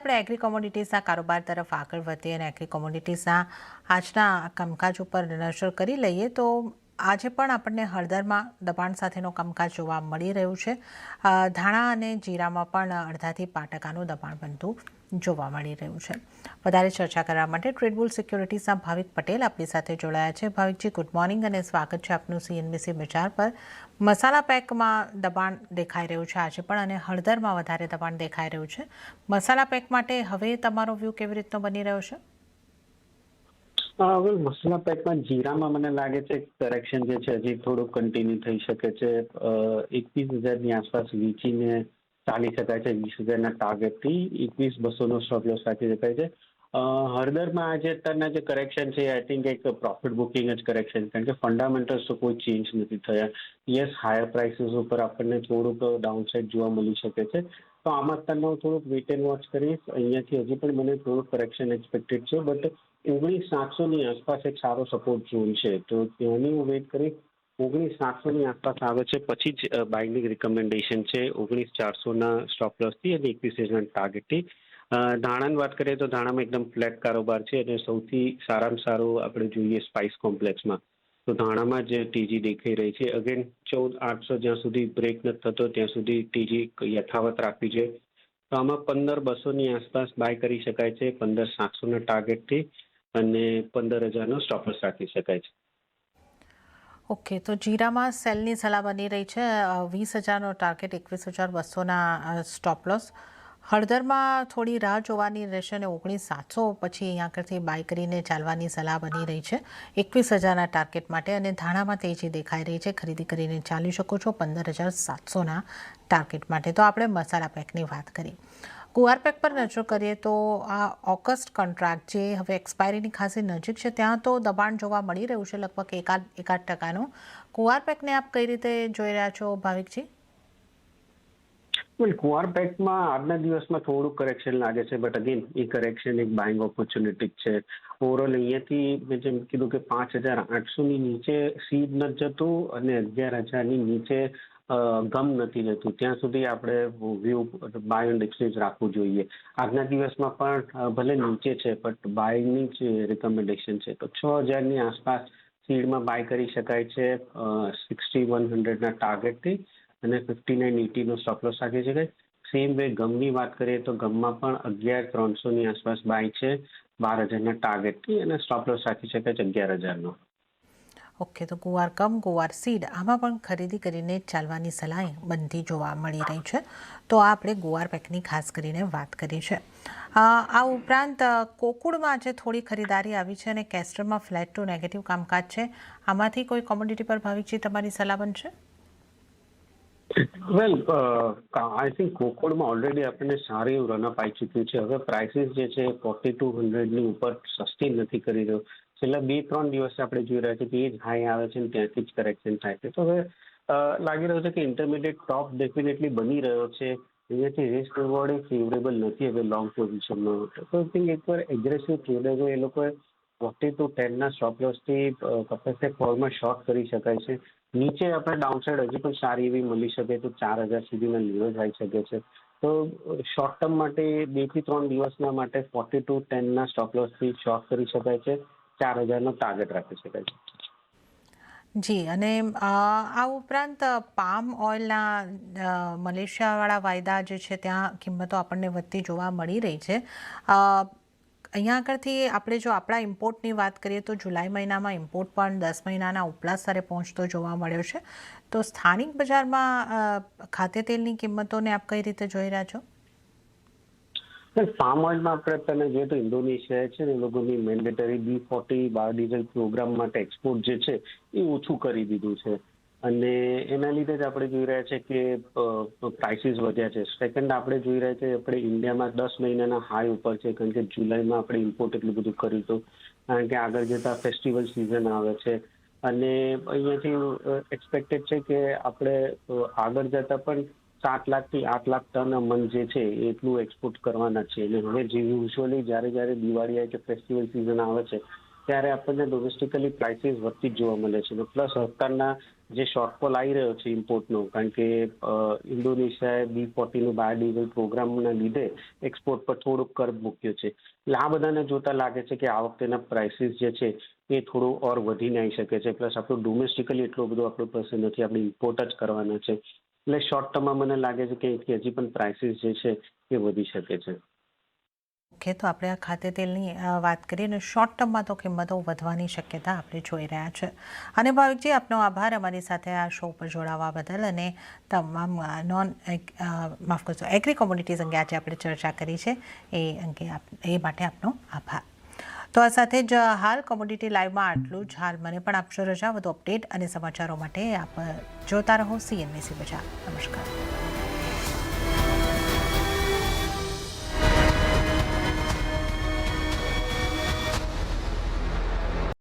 આપણે એગ્રી કોમોડિટીઝના કારોબાર તરફ આગળ વધીએ અને એગ્રી કોમોડિટીઝના આજના કામકાજ ઉપર નજર કરી લઈએ તો આજે પણ આપણને હળદરમાં દબાણ સાથેનું કામકાજ જોવા મળી રહ્યું છે. ધાણા અને જીરામાં પણ અડધાથી 5% દબાણ બનતું જોવા મળી રહ્યું છે. વધારે ચર્ચા કરવા માટે ટ્રેડબુલ સિક્યોરિટીઝના ભાવિક પટેલ આપણી સાથે જોડાયા છે. ભાવિકજી, ગુડ મોર્નિંગ અને સ્વાગત છે આપનું CNBC બજાર પર. મસાલા પેકમાં દબાણ દેખાઈ રહ્યું છે આજે પણ અને હળદરમાં વધારે દબાણ દેખાઈ રહ્યું છે. મસાલા પેક માટે હવે તમારો વ્યૂ કેવી રીતનો બની રહ્યો છે? હવે મસાલા પેકમાં જીરામાં મને લાગે છે કરેક્શન જે છે હજી થોડું કન્ટિન્યુ થઈ શકે છે. 21,000ની આસપાસ વીંચીને ચાલી શકાય છે. 20,000ના ટાર્ગેટથી 21,200નો સ્ટોપ લોસ રાખી શકાય છે. હળદરમાં આજે અત્યારના જે કરેક્શન છે આઈ થિંક એક પ્રોફિટ બુકિંગ જ કરેક્શન, કારણ કે ફંડામેન્ટલ્સ તો કોઈ ચેન્જ નથી થયા. યસ, હાયર પ્રાઇસીસ ઉપર આપણને થોડુંક ડાઉનસાઇડ જોવા મળી શકે છે. તો આમાં અત્યારનો થોડુંક વેટ એન્ડ વોચ કરીશ. અહીંયાથી હજી પણ મને થોડુંક કરેક્શન એક્સપેક્ટેડ છે, બટ 19,700ની આસપાસ એક સારો સપોર્ટ ઝોન છે, તો ત્યાંની હું વેટ કરી. 19,700ની આસપાસ આવે છે પછી જ બાયની રિકમેન્ડેશન છે 19,400ના સ્ટોપ લોસથી અને 21,000ના ટાર્ગેટથી. ધાણાની વાત કરીએ તો ધાણામાં એકદમ ફ્લેટ કારોબાર છે અને સૌથી સારામાં સારું આપણે જોઈએ સ્પાઇસ કોમ્પ્લેક્સમાં તો ધાણામાં જ તેજી દેખાઈ રહી છે. અગેન 14,800 જ્યાં સુધી બ્રેક નથી થતો ત્યાં સુધી તેજી યથાવત રાખવી છે. તો આમાં 15,200ની આસપાસ બાય કરી શકાય છે 15,700ના ટાર્ગેટથી અને 15,000નો સ્ટોપ લોસ રાખી શકાય છે. ઓકે, તો જીરામાં સેલની સલાહ બની રહી છે 20,000નો ટાર્ગેટ, 21,200ના સ્ટોપ લોસ. હળદરમાં થોડી રાહ જોવાની રહેશે અને 19,700 પછી અહીંયા આગળથી બાય કરીને ચાલવાની સલાહ બની રહી છે 21,000ના ટાર્ગેટ માટે. અને ધાણામાં તેજી દેખાઈ રહી છે, ખરીદી કરીને ચાલી શકો છો 15,700ના ટાર્ગેટ માટે. તો આપણે મસાલા પેકની વાત કરી. ગુવાર પેક પર નજર કરીએ તો આ ઓગસ્ટ કોન્ટ્રાક્ટ જે હવે એક્સપાયરીની ખાસી નજીક છે ત્યાં તો દબાણ જોવા મળી રહ્યું છે લગભગ એકાદ ટકાનું. ગુવાર પેકને આપ કઈ રીતે જોઈ રહ્યા છો ભાવિકજી? કુંવાર પેકમાં આજના દિવસમાં થોડું કરેક્શન લાગે છે, બટ અગેન એ કરેક્શન એક બાઇંગ ઓપોર્ચ્યુનિટી છે. ઓવરઓલ અહીંયાથી મેં જેમ કીધું કે 5,800ની નીચે સીડ નથી જતું અને 11,000ની નીચે ગમ નથી જતું ત્યાં સુધી આપણે વ્યૂ બાય એન્ડ એક્સચેન્જ રાખવું જોઈએ. આજના દિવસમાં પણ ભલે નીચે છે બટ બાયની જ રિકમેન્ડેશન છે, તો 6,000ની આસપાસ સીડમાં બાય કરી શકાય છે 60,100ના ટાર્ગેટથી અને 59,80નો સ્ટોપ લોસ રાખી શકાય. સેમ વે ગમની વાત કરીએ તો ગમમાં પણ 11,300ની આસપાસ બાય છે 12,000ના ટાર્ગેટથી અને સ્ટોપ લોસ રાખી શકાય છે 11,000નો. ઓકે, તો ગુવાર ગુવાર સીડ આમાં પણ ખરીદી કરીને ચાલવાની સલાહ બનતી જોવા મળી રહી છે. તો આ આપણે ગુવાર પેકની ખાસ કરીને વાત કરી છે. આ ઉપરાંત કોકુડમાં આજે થોડી ખરીદારી આવી છે અને કેસ્ટરમાં ફ્લેટ ટુ નેગેટિવ કામકાજ છે. આમાંથી કોઈ કોમોડિટી પર ભાવિકજી તમારી સલાહ બનશે? વેલ, આઈ થિંક કોકોડમાં ઓલરેડી આપણને સારું એવું રનઅપ આવી ચૂક્યું છે. હવે પ્રાઇસીસ જે છે 4,200ની ઉપર સસ્ટેન નથી કરી રહ્યો. છેલ્લા 2-3 દિવસ આપણે જોઈ રહ્યા છીએ કે એ જ હાઈ આવે છે અને ત્યાંથી જ કરેક્શન થાય છે. તો હવે લાગી રહ્યું છે કે ઇન્ટરમીડિયેટ ટોપ ડેફિનેટલી બની રહ્યો છે. અહીંયાથી રિસ્ક રિવોર્ડ ફેવરેબલ નથી હવે લોંગ પોઝિશનમાં. તો આઈ થિંક એકવાર એગ્રેસિવ ટ્રેડરો એ લોકોએ 40-10ના સ્ટોપ લોસથી કપાસિટી ફોલમાં શોર્ટ કરી શકાય છે. નીચે આપણે ડાઉનસાઇડ હજી પણ સારી એવી મળી શકે તો 4,000 સુધીના લેવલ આવી શકે છે. તો શોર્ટ ટર્મ માટે 2-3 દિવસના માટે 40-10ના સ્ટોપ લોસથી શોર્ટ કરી શકાય છે. 4,000નો ટાર્ગેટ રાખી શકાય છે. જી, અને આ ઉપરાંત પામ ઓઇલના મલેશિયાવાળા વાયદા જે છે ત્યાં કિંમતો આપણને વધતી જોવા મળી રહી છે. અહીંયા આગળથી આપણે જો આપણા ઇમ્પોર્ટની વાત કરીએ તો જુલાઈ મહિનામાં ઇમ્પોર્ટ પણ 10 મહિનાના ઉપલા સ્તરે પહોંચતો જોવા મળ્યો છે. તો સ્થાનિક બજારમાં ખાદ્યતેલની કિંમતોને આપ કઈ રીતે જોઈ રહ્યા છો? પામ ઓઇલમાં આપણે અત્યારે જોઈએ તો ઇન્ડોનેશિયા છે ને એ લોકોની મેન્ડેટરી B40 બાયોડીઝલ પ્રોગ્રામ માટે એક્સપોર્ટ જે છે એ ઓછું કરી દીધું છે અને એના લીધે જ આપણે જોઈ રહ્યા છે કે પ્રાઇસીસ વધ્યા છે. સેકન્ડ આપણે જોઈ રહ્યા છે આપણે ઇન્ડિયામાં 10 મહિનાના હાઈ ઉપર છે, કારણ કે જુલાઈમાં આપણે ઇમ્પોર્ટ એટલું બધું કર્યું હતું કારણ કે આગળ જતાં ફેસ્ટિવલ સિઝન આવે છે અને અહીંયાથી એક્સપેક્ટેડ છે કે આપણે આગળ જતાં પણ 7 લાખથી 8 લાખ ટન મન જે છે એટલું એક્સપોર્ટ કરવાના છે. અને હવે જે યુઝ્યુઅલી જ્યારે દિવાળી આવે કે ફેસ્ટિવલ સિઝન આવે છે ત્યારે આપણને ડોમેસ્ટિકલી પ્રાઇસીસ વધતી જ જોવા મળે છે. પ્લસ અત્યારના જે શોર્ટફોલ આવી રહ્યો છે ઇમ્પોર્ટનો, કારણ કે ઇન્ડોનેશિયાએ B40નું બાયોડીઝલ પ્રોગ્રામના લીધે એક્સપોર્ટ પર થોડુંક કર્બ મૂક્યો છે. એટલે આ બધાને જોતા લાગે છે કે આ વખતેના પ્રાઇસીસ જે છે એ થોડું ઓર વધીને આવી શકે છે. પ્લસ આપણું ડોમેસ્ટિકલી એટલું બધું આપણું પાસે નથી, આપણે ઇમ્પોર્ટ જ કરવાના છે. એટલે શોર્ટ ટર્મમાં મને લાગે છે કે હજી પણ પ્રાઇસીસ જે છે એ વધી શકે છે. ઓકે, તો આપણે આ ખાદ્ય તેલની વાત કરીએ અને શોર્ટ ટર્મમાં તો કિંમતો વધવાની શક્યતા આપણે જોઈ રહ્યા છે. અને ભાવિકજી, આપનો આભાર અમારી સાથે આ શો પર જોડાવા બદલ, અને તમામ માફ કરશો એગ્રી કોમોડિટીઝ અંગે આજે આપણે ચર્ચા કરી છે એ માટે આપનો આભાર. તો આ સાથે જ હાલ કોમોડિટી લાઈવમાં આટલું જ. હાલ મને પણ આપશો રજા. વધુ અપડેટ અને સમાચારો માટે આપ જોતા રહો CNBC બજાર. નમસ્કાર.